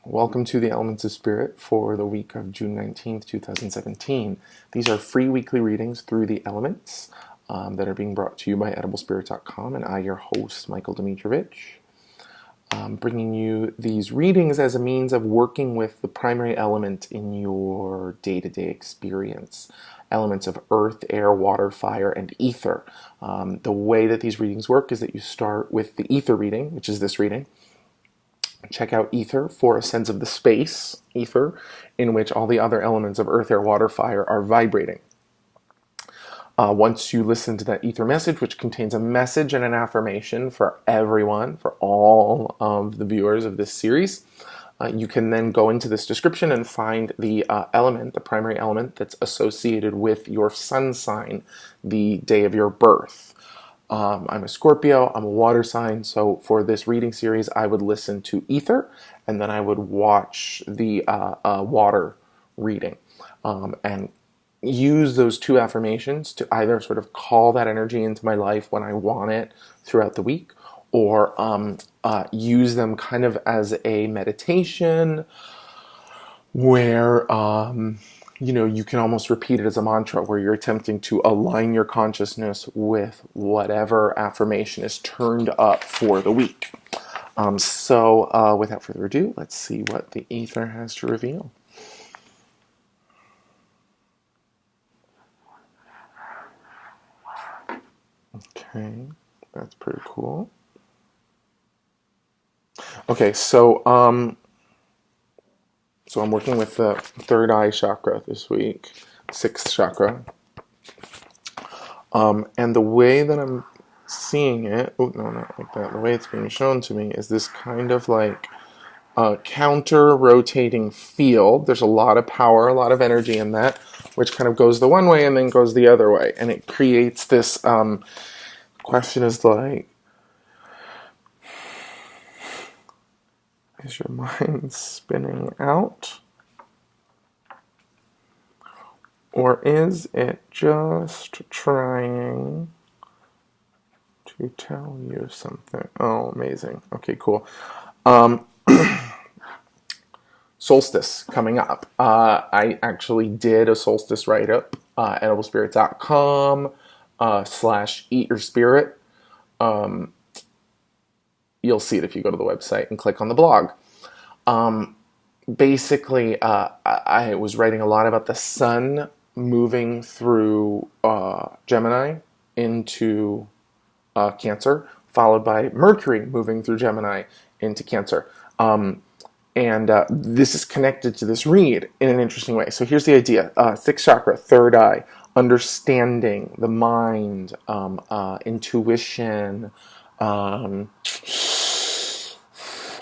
Welcome to the Elements of Spirit for the week of June 19th, 2017. These are free weekly readings through the elements that are being brought to you by ediblespirit.com, and I, your host, Michael Domitrovich, bringing you these readings as a means of working with the primary element in your day-to-day experience. Elements of earth, air, water, fire, and ether. The way that these readings work is that you start with the ether reading, which is this reading. Check out ether for a sense of the space, ether, in which all the other elements of earth, air, water, fire are vibrating. Once you listen to that ether message, which contains a message and an affirmation for everyone, for all of the viewers of this series, you can then go into this description and find the element, the primary element that's associated with your sun sign, the day of your birth. I'm a Scorpio, I'm a water sign, so for this reading series I would listen to ether and then I would watch the water reading and use those two affirmations to either sort of call that energy into my life when I want it throughout the week, or use them kind of as a meditation where you can almost repeat it as a mantra, where you're attempting to align your consciousness with whatever affirmation is turned up for the week. So without further ado, let's see what the ether has to reveal. Okay, that's pretty cool. Okay, so I'm working with the third eye chakra this week, sixth chakra. And the way that I'm seeing it, not like that, the way it's being shown to me is this kind of like counter-rotating field. There's a lot of power, a lot of energy in that, which kind of goes the one way and then goes the other way. And it creates this question is like, is your mind spinning out? Or is it just trying to tell you something? Oh, amazing. Okay, cool. Solstice coming up. I actually did a solstice write-up at ediblespirit.com /eatyourspirit. You'll see it if you go to the website and click on the blog. Basically, I was writing a lot about the sun moving through Gemini into Cancer, followed by Mercury moving through Gemini into Cancer. And this is connected to this read in an interesting way. So here's the idea. Sixth chakra, third eye, understanding, the mind, intuition,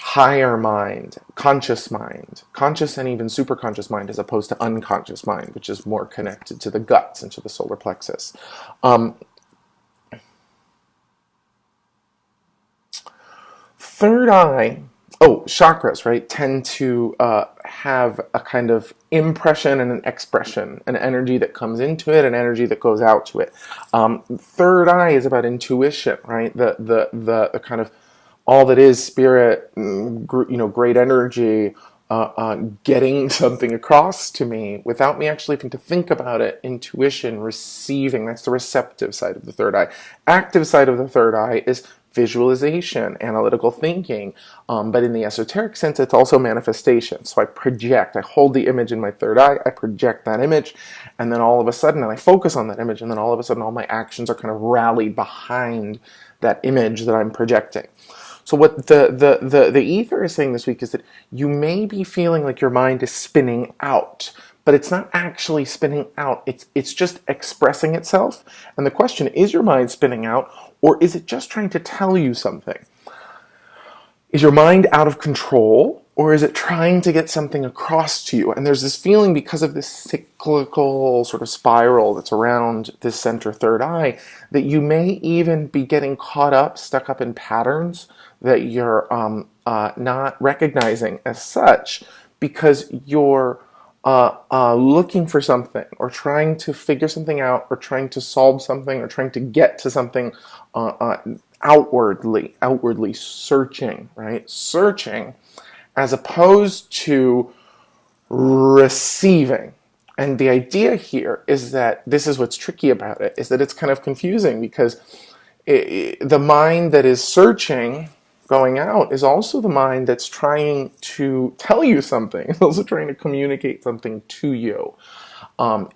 higher mind, conscious and even superconscious mind, as opposed to unconscious mind, which is more connected to the guts and to the solar plexus. Third eye, chakras, right, tend to have a kind of impression and an expression, an energy that comes into it, an energy that goes out to it. Third eye is about intuition, right? The kind of all that is spirit, great energy, getting something across to me without me actually having to think about it. Intuition, receiving, that's the receptive side of the third eye. Active side of the third eye is visualization, analytical thinking, but in the esoteric sense, it's also manifestation. So I project, I hold the image in my third eye, I project that image, and then all of a sudden, and I focus on that image, and then all of a sudden, all my actions are kind of rallied behind that image that I'm projecting. So what the ether is saying this week is that you may be feeling like your mind is spinning out, but it's not actually spinning out. It's just expressing itself. And the question, is your mind spinning out, or is it just trying to tell you something? Is your mind out of control, or is it trying to get something across to you? And there's this feeling, because of this cyclical sort of spiral that's around this center third eye, that you may even be getting caught up, stuck up in patterns that you're not recognizing as such, because you're looking for something, or trying to figure something out, or trying to solve something, or trying to get to something outwardly searching, right? Searching. as opposed to receiving. And the idea here is that this is what's tricky about it, is that it's kind of confusing because the mind that is searching, going out, is also the mind that's trying to tell you something. It's also trying to communicate something to you.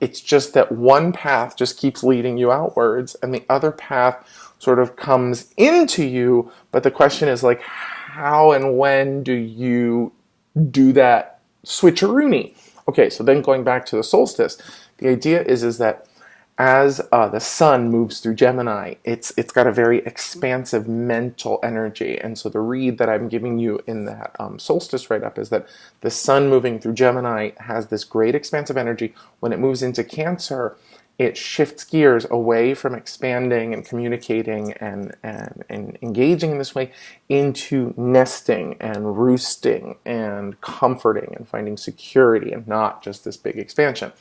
It's just that one path just keeps leading you outwards and the other path sort of comes into you. But the question is like, how and when do you do that switcheroony? Okay, so then going back to the solstice, the idea is that as the sun moves through Gemini, it's got a very expansive mental energy. And so the read that I'm giving you in that solstice write-up is that the sun moving through Gemini has this great expansive energy. When it moves into Cancer, it shifts gears away from expanding and communicating and engaging in this way into nesting and roosting and comforting and finding security and not just this big expansion.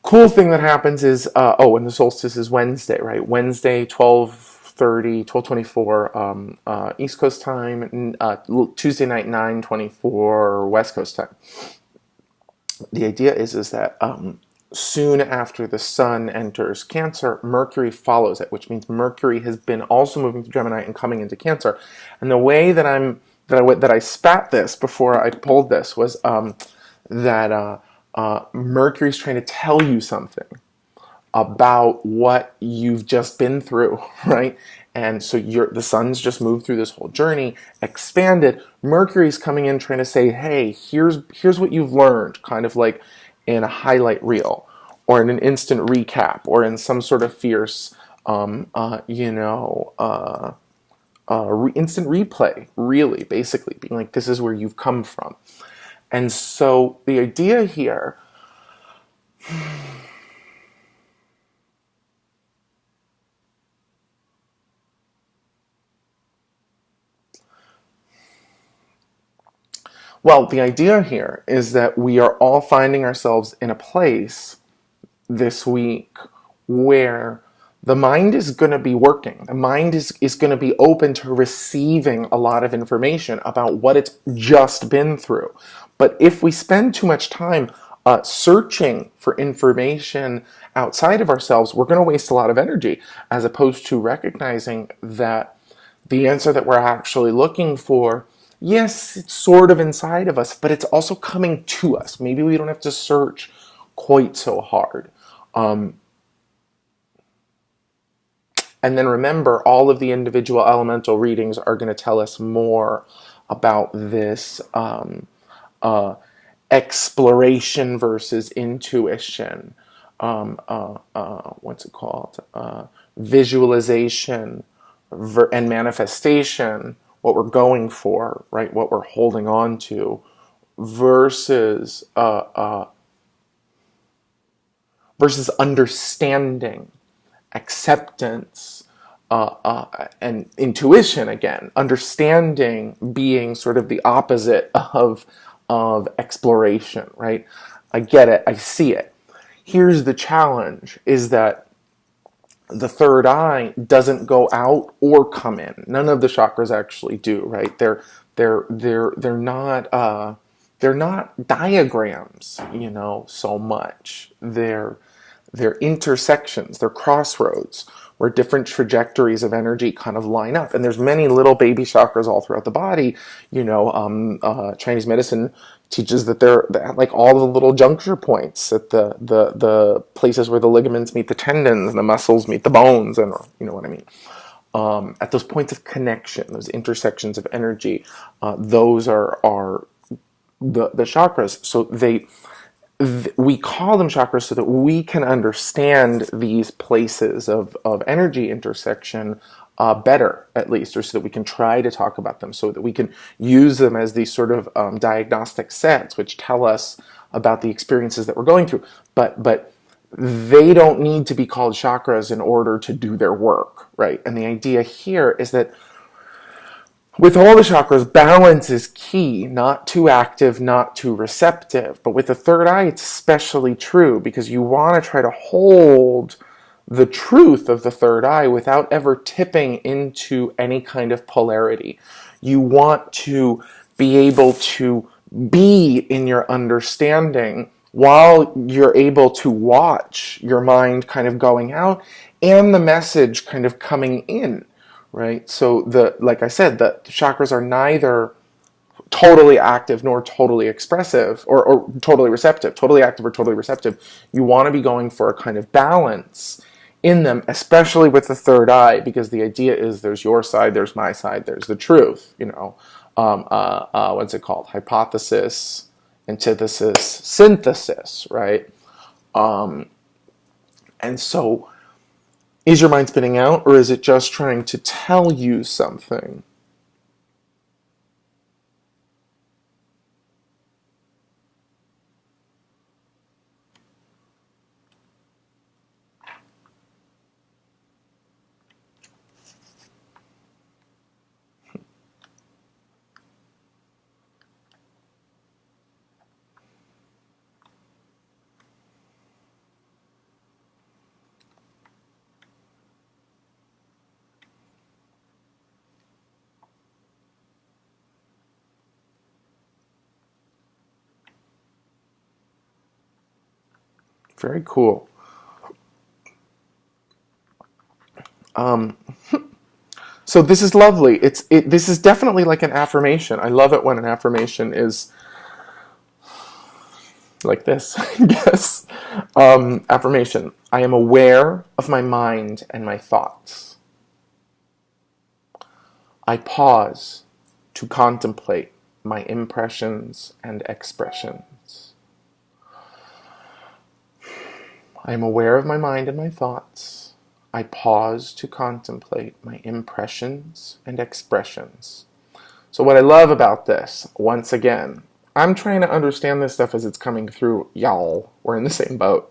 Cool thing that happens is, and the solstice is Wednesday, right? Wednesday, 12:24 East Coast time, Tuesday night, 9:24 West Coast time. The idea is that soon after the sun enters Cancer, Mercury follows it, which means Mercury has been also moving through Gemini and coming into Cancer. And the way that I spat this before I pulled this was that Mercury's trying to tell you something about what you've just been through, right? And so the sun's just moved through this whole journey, expanded. Mercury's coming in trying to say, hey, here's what you've learned, kind of like in a highlight reel, or in an instant recap, or in some sort of fierce, instant replay, really, basically, being like, this is where you've come from. And so the idea here is that we are all finding ourselves in a place this week where the mind is going to be working. The mind is going to be open to receiving a lot of information about what it's just been through. But if we spend too much time searching for information outside of ourselves, we're going to waste a lot of energy, as opposed to recognizing that the answer that we're actually looking for, yes, it's sort of inside of us, but it's also coming to us. Maybe we don't have to search quite so hard. And then remember, all of the individual elemental readings are going to tell us more about this exploration versus intuition. What's it called? Visualization and manifestation, what we're going for, right? What we're holding on to, versus understanding, acceptance, and intuition. Again, understanding being sort of the opposite of exploration, right? I get it, I see it. Here's the challenge, is that the third eye doesn't go out or come in. None of the chakras actually do, right? They're not diagrams, so much. They're intersections, they're crossroads where different trajectories of energy kind of line up. And there's many little baby chakras all throughout the body. Chinese medicine teaches that they're like all the little juncture points at the places where the ligaments meet the tendons and the muscles meet the bones, and you know what I mean. At those points of connection, those intersections of energy, those are the chakras. So we call them chakras so that we can understand these places of energy intersection better, at least, or so that we can try to talk about them, so that we can use them as these sort of diagnostic sets which tell us about the experiences that we're going through. But they don't need to be called chakras in order to do their work, right? And the idea here is that with all the chakras, balance is key, not too active, not too receptive. But with the third eye, it's especially true, because you want to try to hold the truth of the third eye without ever tipping into any kind of polarity. You want to be able to be in your understanding while you're able to watch your mind kind of going out and the message kind of coming in, right? So like I said, the chakras are neither totally active nor totally expressive or totally receptive, totally active or totally receptive. You want to be going for a kind of balance in them, especially with the third eye, because the idea is there's your side, there's my side, there's the truth, what's it called? Hypothesis, antithesis, synthesis, right? And so is your mind spinning out, or is it just trying to tell you something? Very cool. So this is lovely. This is definitely like an affirmation. I love it when an affirmation is like this, I guess. Affirmation. I am aware of my mind and my thoughts. I pause to contemplate my impressions and expressions. I am aware of my mind and my thoughts. I pause to contemplate my impressions and expressions. So what I love about this, once again, I'm trying to understand this stuff as it's coming through. Y'all, we're in the same boat.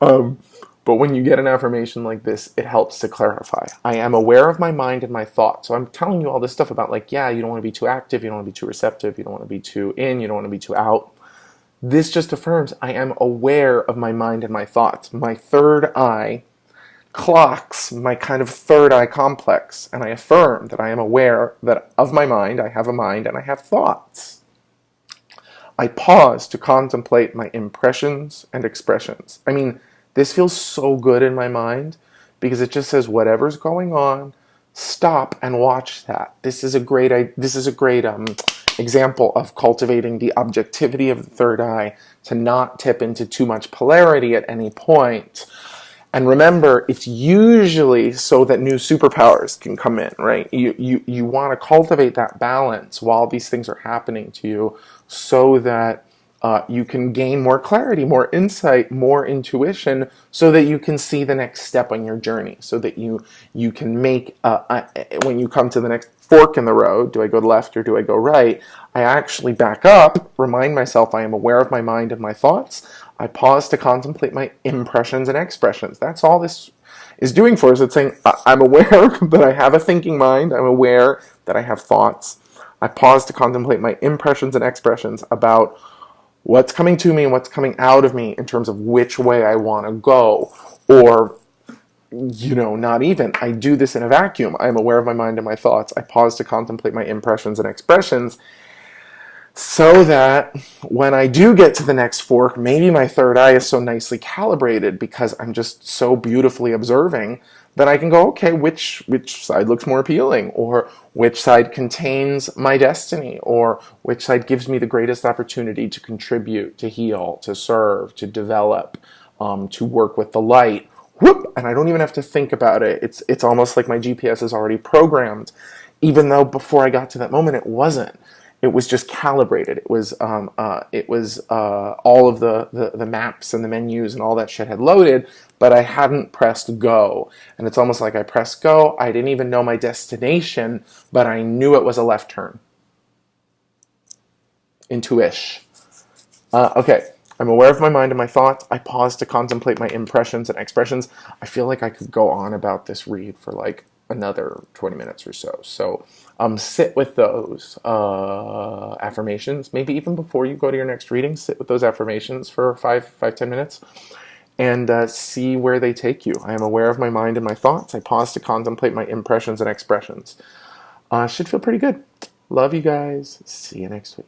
But when you get an affirmation like this, it helps to clarify. I am aware of my mind and my thoughts. So I'm telling you all this stuff about like, yeah, you don't want to be too active, you don't want to be too receptive, you don't want to be too in, you don't want to be too out. This just affirms I am aware of my mind and my thoughts. My third eye clocks my kind of third eye complex, and I affirm that I am aware that of my mind, I have a mind, and I have thoughts. I pause to contemplate my impressions and expressions. I mean, this feels so good in my mind because it just says whatever's going on, stop and watch that. This is a great example of cultivating the objectivity of the third eye to not tip into too much polarity at any point. And remember, it's usually so that new superpowers can come in, right? You want to cultivate that balance while these things are happening to you so that you can gain more clarity, more insight, more intuition, so that you can see the next step on your journey, so that you can make, when you come to the next fork in the road, do I go left or do I go right? I actually back up, remind myself I am aware of my mind and my thoughts. I pause to contemplate my impressions and expressions. That's all this is doing for us. It's saying, I'm aware that I have a thinking mind. I'm aware that I have thoughts. I pause to contemplate my impressions and expressions about what's coming to me and what's coming out of me in terms of which way I want to go. Or, not even. I do this in a vacuum. I'm aware of my mind and my thoughts. I pause to contemplate my impressions and expressions so that when I do get to the next fork, maybe my third eye is so nicely calibrated because I'm just so beautifully observing that I can go, okay, which side looks more appealing, or which side contains my destiny, or which side gives me the greatest opportunity to contribute, to heal, to serve, to develop, to work with the light. Whoop! And I don't even have to think about it. It's almost like my GPS is already programmed, even though before I got to that moment it wasn't. It was just calibrated. It was all of the maps and the menus and all that shit had loaded, but I hadn't pressed go. And it's almost like I pressed go. I didn't even know my destination, but I knew it was a left turn. Intuition. Okay. I'm aware of my mind and my thoughts. I pause to contemplate my impressions and expressions. I feel like I could go on about this read for like another 20 minutes or so. So sit with those affirmations. Maybe even before you go to your next reading, sit with those affirmations for 5-10 minutes and see where they take you. I am aware of my mind and my thoughts. I pause to contemplate my impressions and expressions. Should feel pretty good. Love you guys. See you next week.